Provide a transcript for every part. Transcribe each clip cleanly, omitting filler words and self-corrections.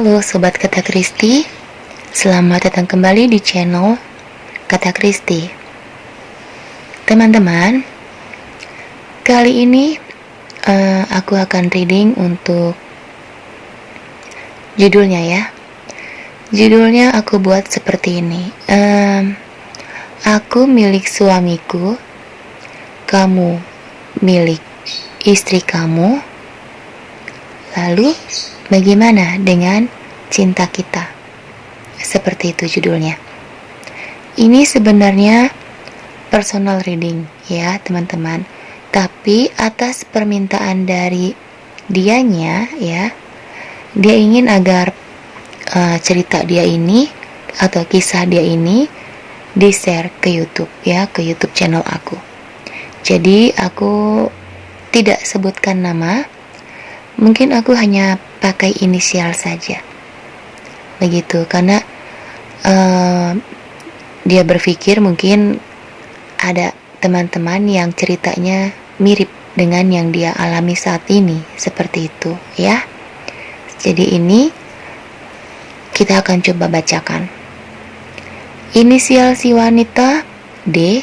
Halo Sobat Kata Kristi, selamat datang kembali di channel Kata Kristi. Teman-teman, kali ini aku akan reading untuk judulnya ya. Judulnya aku buat seperti ini. Aku milik suamiku, kamu milik istri kamu. Lalu bagaimana dengan cinta kita? Seperti itu judulnya. Ini sebenarnya personal reading ya teman-teman. Tapi atas permintaan dari dianya ya, dia ingin agar cerita dia ini atau kisah dia ini di-share ke YouTube ya, ke YouTube channel aku. Jadi aku tidak sebutkan nama, mungkin aku hanya pakai inisial saja. Begitu, karena dia berpikir mungkin ada teman-teman yang ceritanya mirip dengan yang dia alami saat ini, seperti itu ya. Jadi ini kita akan coba bacakan. Inisial si wanita D,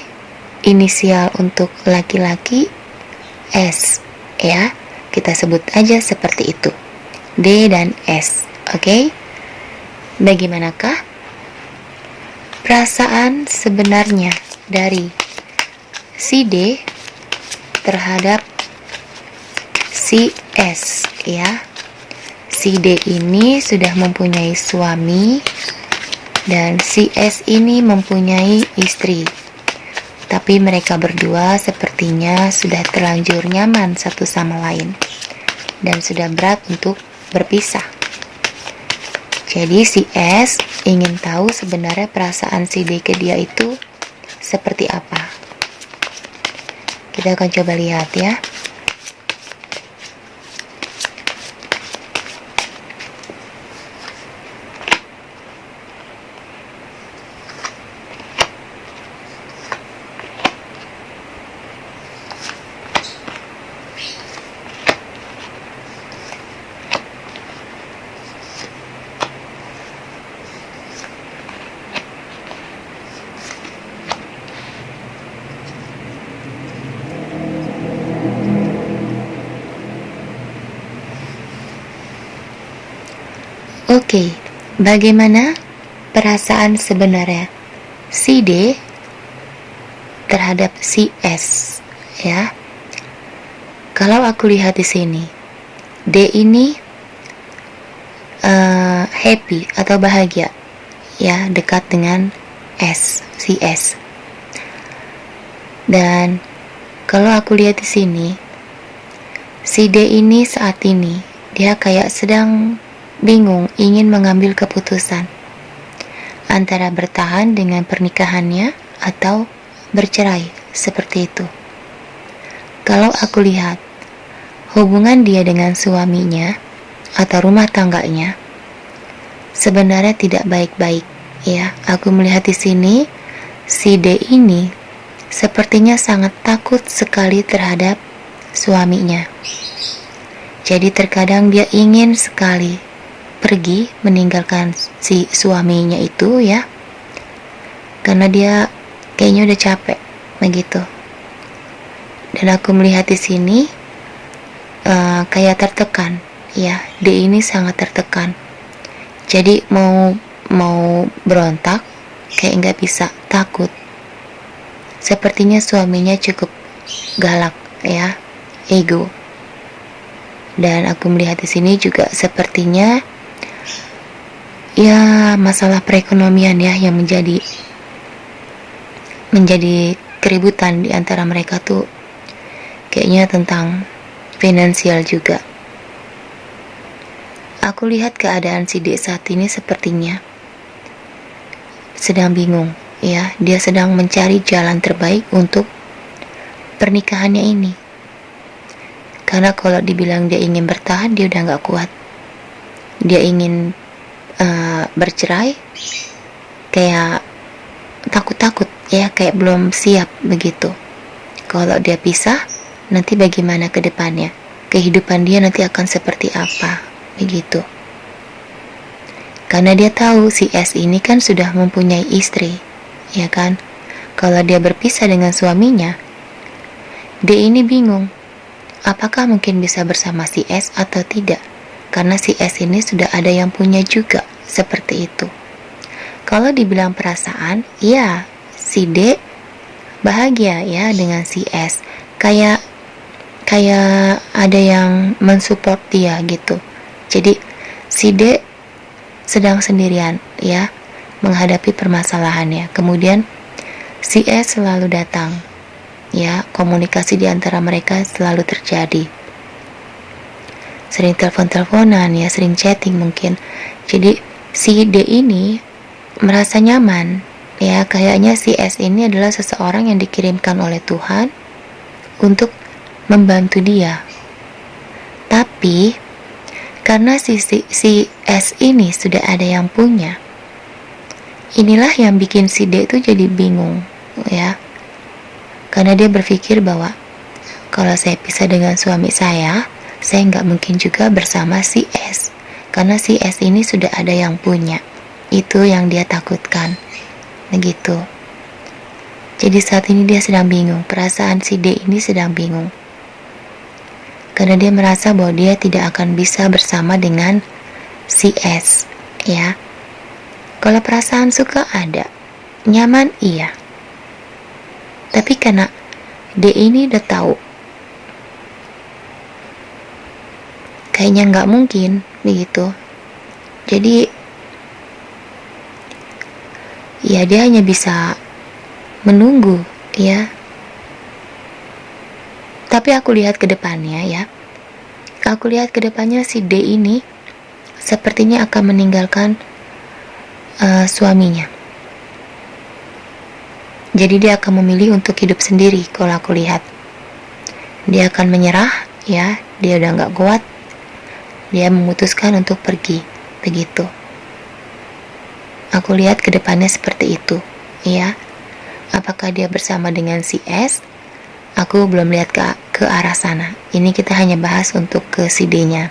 inisial untuk laki-laki S ya. Kita sebut aja seperti itu, D dan S. Oke? Bagaimanakah perasaan sebenarnya dari si D terhadap si S ya? Si D ini sudah mempunyai suami dan si S ini mempunyai istri. Tapi mereka berdua sepertinya sudah terlanjur nyaman satu sama lain dan sudah berat untuk berpisah. Jadi si S ingin tahu sebenarnya perasaan si D ke dia itu seperti apa. Kita akan coba lihat ya. Oke, bagaimana perasaan sebenarnya si D terhadap si S ya? Kalau aku lihat di sini, D ini happy atau bahagia ya, dekat dengan S, si S. Dan kalau aku lihat di sini, si D ini saat ini dia kayak sedang bingung, ingin mengambil keputusan antara bertahan dengan pernikahannya atau bercerai, seperti itu. Kalau aku lihat hubungan dia dengan suaminya atau rumah tangganya sebenarnya tidak baik-baik ya. Aku melihat di sini si D ini sepertinya sangat takut sekali terhadap suaminya. Jadi terkadang dia ingin sekali pergi meninggalkan si suaminya itu ya, karena dia kayaknya udah capek begitu. Dan aku melihat di sini kayak tertekan ya, D ini sangat tertekan. Jadi mau berontak kayak nggak bisa, takut. Sepertinya suaminya cukup galak ya, ego. Dan aku melihat di sini juga sepertinya ya masalah perekonomian ya yang menjadi keributan di antara mereka tuh, kayaknya tentang finansial juga. Aku lihat keadaan si D saat ini sepertinya sedang bingung ya, dia sedang mencari jalan terbaik untuk pernikahannya ini. Karena kalau dibilang dia ingin bertahan, dia udah gak kuat. Dia ingin bercerai kayak takut-takut ya, kayak belum siap begitu. Kalau dia pisah, nanti bagaimana ke depannya, kehidupan dia nanti akan seperti apa begitu. Karena dia tahu si S ini kan sudah mempunyai istri, ya kan? Kalau dia berpisah dengan suaminya, D ini bingung, apakah mungkin bisa bersama si S atau tidak? Karena si S ini sudah ada yang punya juga, seperti itu. Kalau dibilang perasaan, ya si D bahagia ya dengan si S, kayak ada yang mensupport dia gitu. Jadi si D sedang sendirian ya menghadapi permasalahannya. Kemudian si S selalu datang ya, komunikasi di antara mereka selalu terjadi. Sering telepon-teleponan ya, sering chatting mungkin. Jadi si D ini merasa nyaman ya, kayaknya si S ini adalah seseorang yang dikirimkan oleh Tuhan untuk membantu dia. Tapi karena si S ini sudah ada yang punya, inilah yang bikin si D itu jadi bingung ya. Karena dia berpikir bahwa kalau saya pisah dengan suami saya nggak mungkin juga bersama si S, karena si S ini sudah ada yang punya. Itu yang dia takutkan begitu. Jadi saat ini dia sedang bingung, perasaan si D ini sedang bingung, karena dia merasa bahwa dia tidak akan bisa bersama dengan si S ya. Kalau perasaan suka ada, nyaman iya, tapi karena D ini udah tahu kayaknya nggak mungkin begitu, jadi ya dia hanya bisa menunggu ya. Tapi aku lihat ke depannya ya, aku lihat ke depannya si D ini sepertinya akan meninggalkan suaminya. Jadi dia akan memilih untuk hidup sendiri. Kalau aku lihat dia akan menyerah ya, dia udah gak kuat, dia memutuskan untuk pergi begitu. Aku lihat ke depannya seperti itu ya. Apakah dia bersama dengan si S? Aku belum lihat ke arah sana. Ini kita hanya bahas untuk ke si D-nya.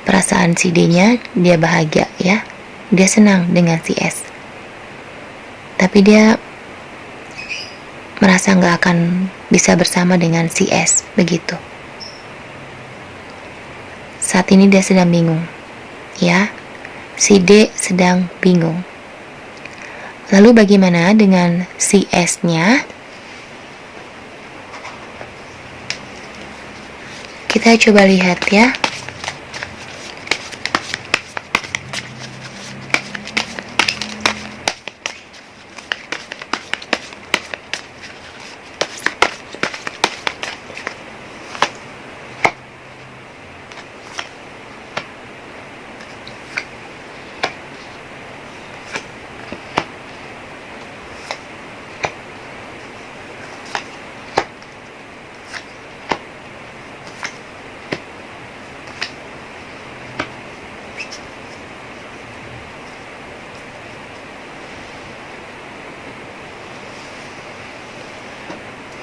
Perasaan si D-nya, dia bahagia ya, dia senang dengan si S. Tapi dia merasa gak akan bisa bersama dengan si S begitu. Saat ini dia sedang bingung ya, si D sedang bingung. Lalu bagaimana dengan si S-nya? Kita coba lihat ya.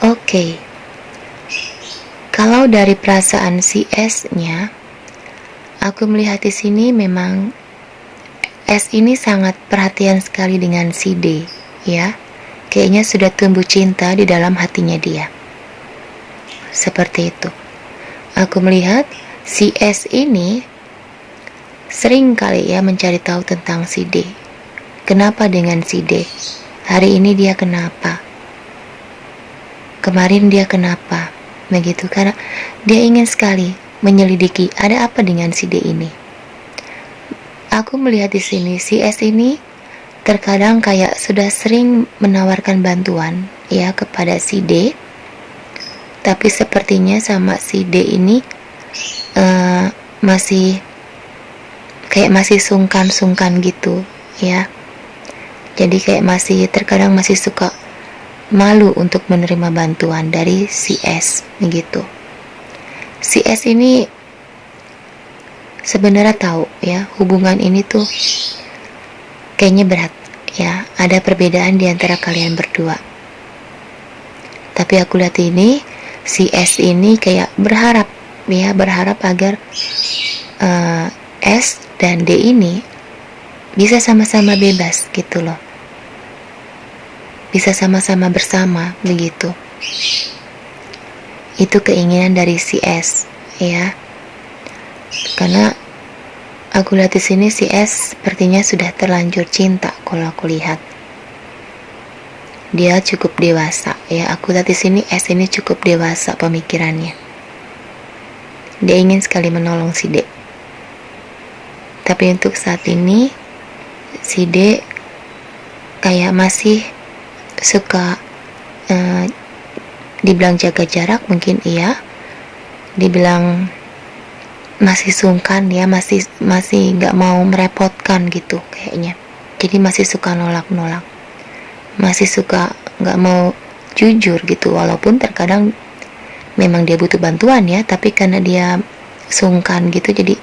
Oke. Kalau dari perasaan si S-nya, aku melihat di sini memang S ini sangat perhatian sekali dengan si D, ya. Kayaknya sudah tumbuh cinta di dalam hatinya dia. Seperti itu. Aku melihat si S ini sering kali ya mencari tahu tentang si D. Kenapa dengan si D? Hari ini dia kenapa? Kemarin dia kenapa? Begitu, karena dia ingin sekali menyelidiki ada apa dengan si D ini. Aku melihat di sini si S ini terkadang kayak sudah sering menawarkan bantuan ya kepada si D, tapi sepertinya sama si D ini masih sungkan gitu ya. Jadi kayak terkadang masih suka malu untuk menerima bantuan dari si S begitu. Si S ini sebenarnya tahu ya, hubungan ini tuh kayaknya berat ya, ada perbedaan di antara kalian berdua. Tapi aku lihat ini si S ini kayak berharap agar S dan D ini bisa sama-sama bebas gitu loh, bisa sama-sama bersama begitu. Itu keinginan dari si S ya, karena aku lihat di sini si S sepertinya sudah terlanjur cinta. Kalau aku lihat dia cukup dewasa ya, aku lihat di sini S ini cukup dewasa pemikirannya. Dia ingin sekali menolong si D, tapi untuk saat ini si D kayak masih suka dibilang jaga jarak mungkin iya, dibilang masih sungkan ya, masih nggak mau merepotkan gitu kayaknya. Jadi masih suka nolak, masih suka nggak mau jujur gitu, walaupun terkadang memang dia butuh bantuan ya, tapi karena dia sungkan gitu, jadi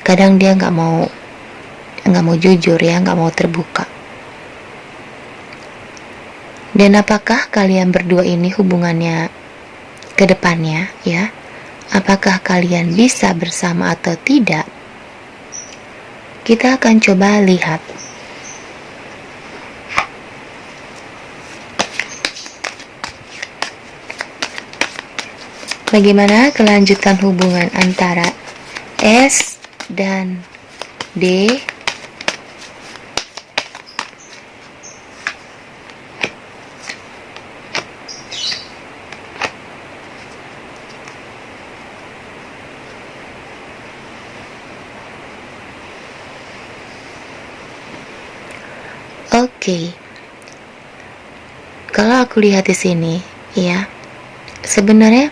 kadang dia nggak mau jujur ya, nggak mau terbuka. Dan apakah kalian berdua ini hubungannya ke depannya ya? Apakah kalian bisa bersama atau tidak? Kita akan coba lihat. Bagaimana kelanjutan hubungan antara S dan D? Oke. Kalau aku lihat di sini, ya, sebenarnya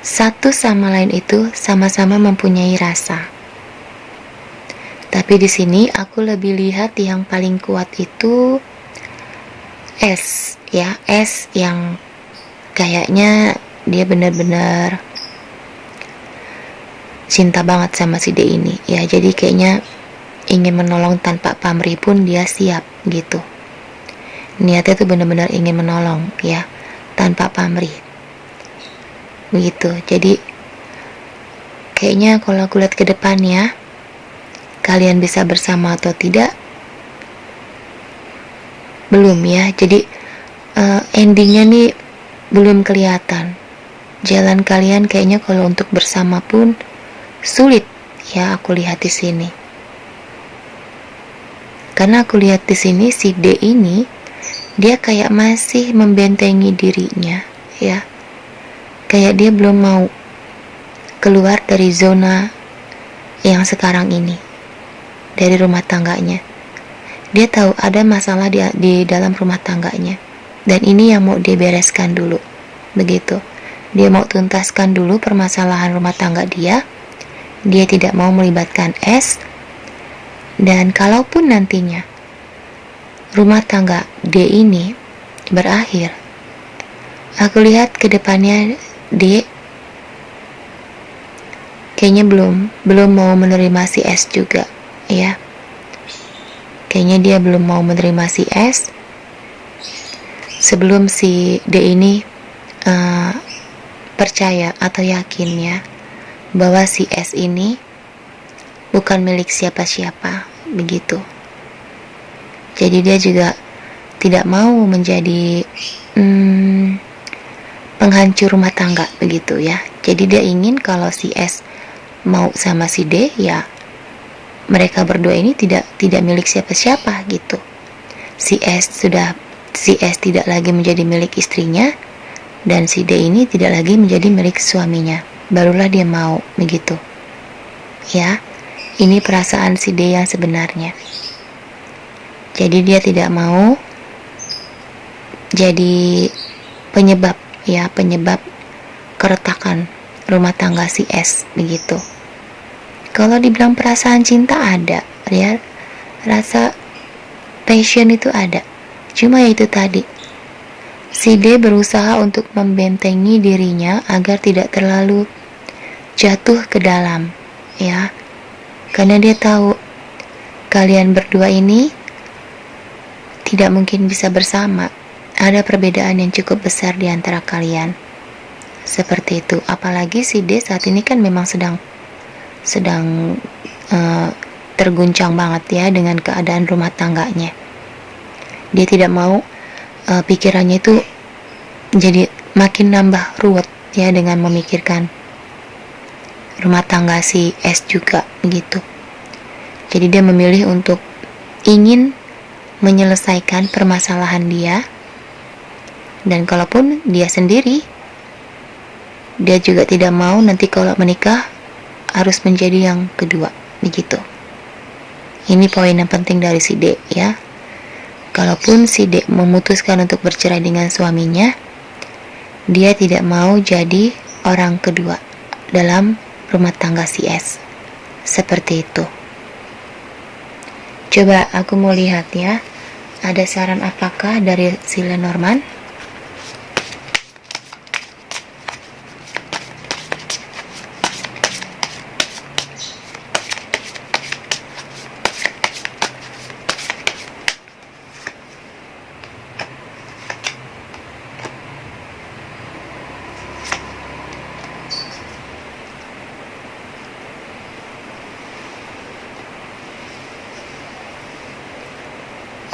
satu sama lain itu sama-sama mempunyai rasa. Tapi di sini aku lebih lihat yang paling kuat itu S, ya, S yang kayaknya dia benar-benar cinta banget sama si D ini, ya. Jadi kayaknya ingin menolong tanpa pamrih pun dia siap gitu. Niatnya tuh benar-benar ingin menolong ya, tanpa pamrih begitu. Jadi kayaknya kalau aku lihat ke depannya, kalian bisa bersama atau tidak belum ya. Jadi endingnya nih belum kelihatan. Jalan kalian kayaknya kalau untuk bersama pun sulit ya, aku lihat di sini. Karena aku lihat di sini si D ini dia kayak masih membentengi dirinya ya. Kayak dia belum mau keluar dari zona yang sekarang ini, dari rumah tangganya. Dia tahu ada masalah di dalam rumah tangganya, dan ini yang mau dia bereskan dulu begitu. Dia mau tuntaskan dulu permasalahan rumah tangga dia. Dia tidak mau melibatkan S. Dan kalaupun nantinya rumah tangga D ini berakhir, aku lihat ke depannya D kayaknya belum mau menerima si S juga ya. Kayaknya dia belum mau menerima si S sebelum si D ini percaya atau yakin ya bahwa si S ini bukan milik siapa-siapa begitu. Jadi dia juga tidak mau menjadi penghancur rumah tangga begitu ya. Jadi dia ingin kalau si S mau sama si D ya, mereka berdua ini tidak milik siapa-siapa gitu. Si S tidak lagi menjadi milik istrinya, dan si D ini tidak lagi menjadi milik suaminya. Barulah dia mau begitu ya. Ini perasaan si D yang sebenarnya. Jadi dia tidak mau jadi penyebab keretakan rumah tangga si S begitu. Kalau dibilang perasaan cinta ada ya, rasa passion itu ada. Cuma ya itu tadi, si D berusaha untuk membentengi dirinya agar tidak terlalu jatuh ke dalam ya. Karena dia tahu kalian berdua ini tidak mungkin bisa bersama. Ada perbedaan yang cukup besar di antara kalian. Seperti itu. Apalagi si D saat ini kan memang sedang terguncang banget ya dengan keadaan rumah tangganya. Dia tidak mau pikirannya itu jadi makin nambah ruwet ya dengan memikirkan rumah tangga si S juga gitu. Jadi dia memilih untuk ingin menyelesaikan permasalahan dia, dan kalaupun dia sendiri, dia juga tidak mau nanti kalau menikah harus menjadi yang kedua begitu. Ini poin yang penting dari si D ya. Kalaupun si D memutuskan untuk bercerai dengan suaminya, dia tidak mau jadi orang kedua dalam rumah tangga si S. Seperti itu. Coba aku mau lihat ya, ada saran apakah dari si Lenormand?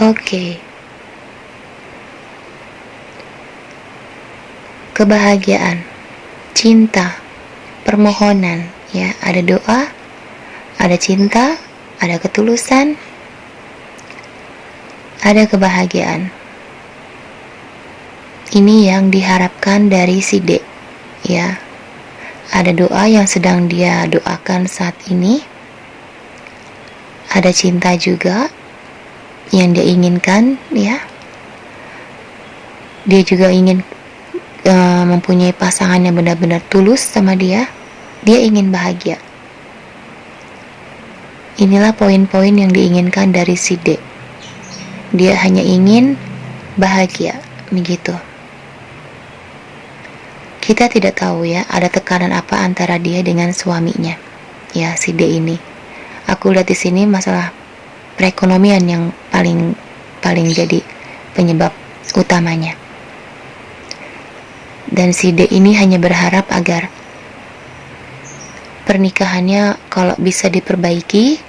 Oke. Kebahagiaan, cinta, permohonan, ya, ada doa, ada cinta, ada ketulusan, ada kebahagiaan. Ini yang diharapkan dari si D, ya. Ada doa yang sedang dia doakan saat ini. Ada cinta juga yang dia inginkan, ya. Dia juga ingin mempunyai pasangan yang benar-benar tulus sama dia. Dia ingin bahagia. Inilah poin-poin yang diinginkan dari si D. Dia hanya ingin bahagia, begitu. Kita tidak tahu ya, ada tekanan apa antara dia dengan suaminya, ya, si D ini. Aku lihat di sini masalah perekonomian yang paling jadi penyebab utamanya. Dan si D ini hanya berharap agar pernikahannya kalau bisa diperbaiki,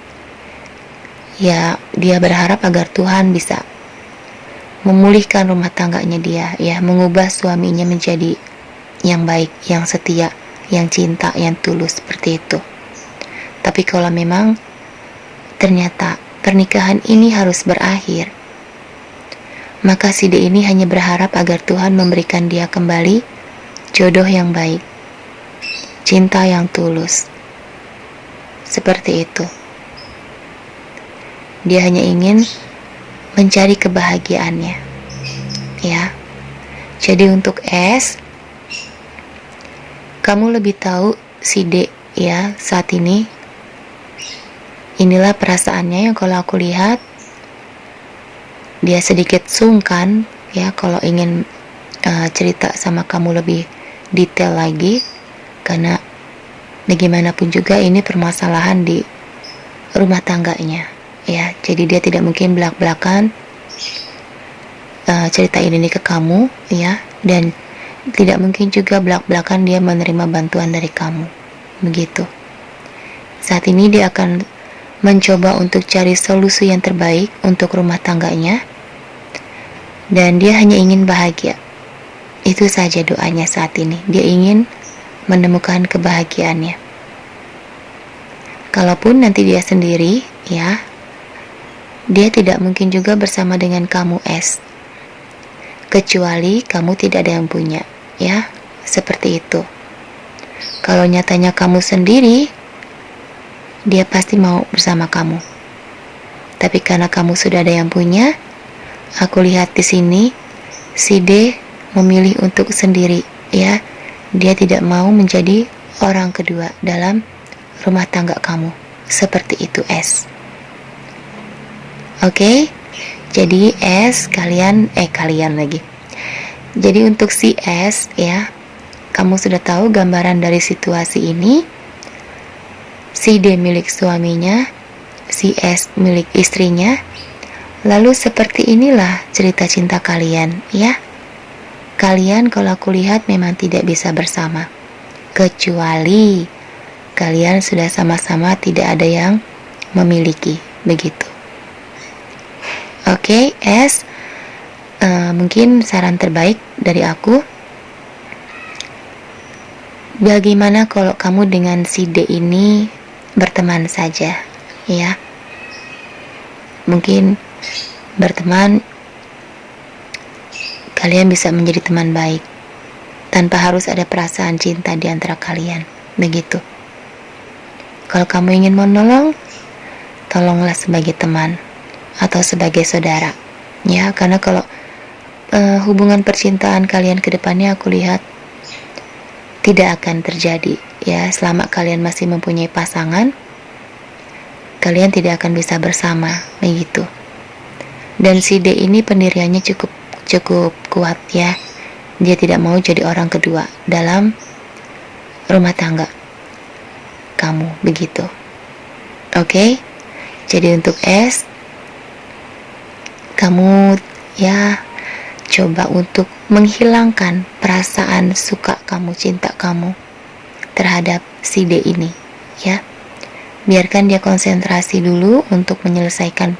ya dia berharap agar Tuhan bisa memulihkan rumah tangganya dia, ya, mengubah suaminya menjadi yang baik, yang setia, yang cinta, yang tulus, seperti itu. Tapi kalau memang ternyata pernikahan ini harus berakhir, maka si D ini hanya berharap agar Tuhan memberikan dia kembali jodoh yang baik, cinta yang tulus, seperti itu. Dia hanya ingin mencari kebahagiaannya, ya. Jadi untuk S, kamu lebih tahu si D, ya, saat ini. Inilah perasaannya yang kalau aku lihat, dia sedikit sungkan, ya, kalau ingin cerita sama kamu lebih detail lagi, karena bagaimanapun juga ini permasalahan di rumah tangganya, ya. Jadi dia tidak mungkin belak-belakan cerita ini ke kamu, ya, dan tidak mungkin juga belak-belakan dia menerima bantuan dari kamu, begitu. Saat ini dia akan mencoba untuk cari solusi yang terbaik untuk rumah tangganya, dan dia hanya ingin bahagia. Itu saja doanya saat ini. Dia ingin menemukan kebahagiaannya. Kalaupun nanti dia sendiri, ya, dia tidak mungkin juga bersama dengan kamu S, kecuali kamu tidak ada yang punya, ya, seperti itu. Kalau nyatanya kamu sendiri, dia pasti mau bersama kamu. Tapi karena kamu sudah ada yang punya, aku lihat di sini si D memilih untuk sendiri, ya. Dia tidak mau menjadi orang kedua dalam rumah tangga kamu. Seperti itu S. Oke? Jadi S, kalian lagi. Jadi untuk si S, ya, kamu sudah tahu gambaran dari situasi ini. Si D milik suaminya, si S milik istrinya. Lalu seperti inilah cerita cinta kalian, ya. Kalian kalau aku lihat memang tidak bisa bersama, kecuali kalian sudah sama-sama tidak ada yang memiliki, begitu. Oke, S, mungkin saran terbaik dari aku, bagaimana kalau kamu dengan si D ini berteman saja, ya? Mungkin berteman, kalian bisa menjadi teman baik tanpa harus ada perasaan cinta di antara kalian, begitu. Kalau kamu ingin menolong, tolonglah sebagai teman atau sebagai saudara, ya. Karena kalau hubungan percintaan kalian ke depannya, aku lihat tidak akan terjadi, ya. Selama kalian masih mempunyai pasangan, kalian tidak akan bisa bersama, begitu. Dan si D ini pendiriannya cukup kuat, ya. Dia tidak mau jadi orang kedua dalam rumah tangga kamu, begitu. Oke? Jadi untuk S, kamu ya coba untuk menghilangkan perasaan suka kamu, cinta kamu terhadap si D ini, ya. Biarkan dia konsentrasi dulu untuk menyelesaikan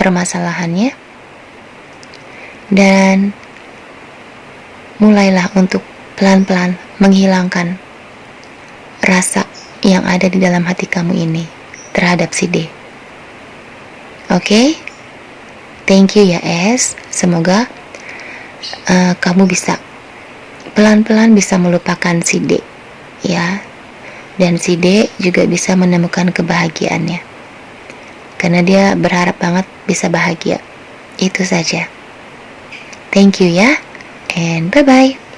permasalahannya, dan mulailah untuk pelan-pelan menghilangkan rasa yang ada di dalam hati kamu ini terhadap si D. Oke? Thank you ya S. Semoga kamu bisa pelan-pelan bisa melupakan si D, ya. Dan si D juga bisa menemukan kebahagiaannya, karena dia berharap banget bisa bahagia. Itu saja. Thank you ya, and bye-bye.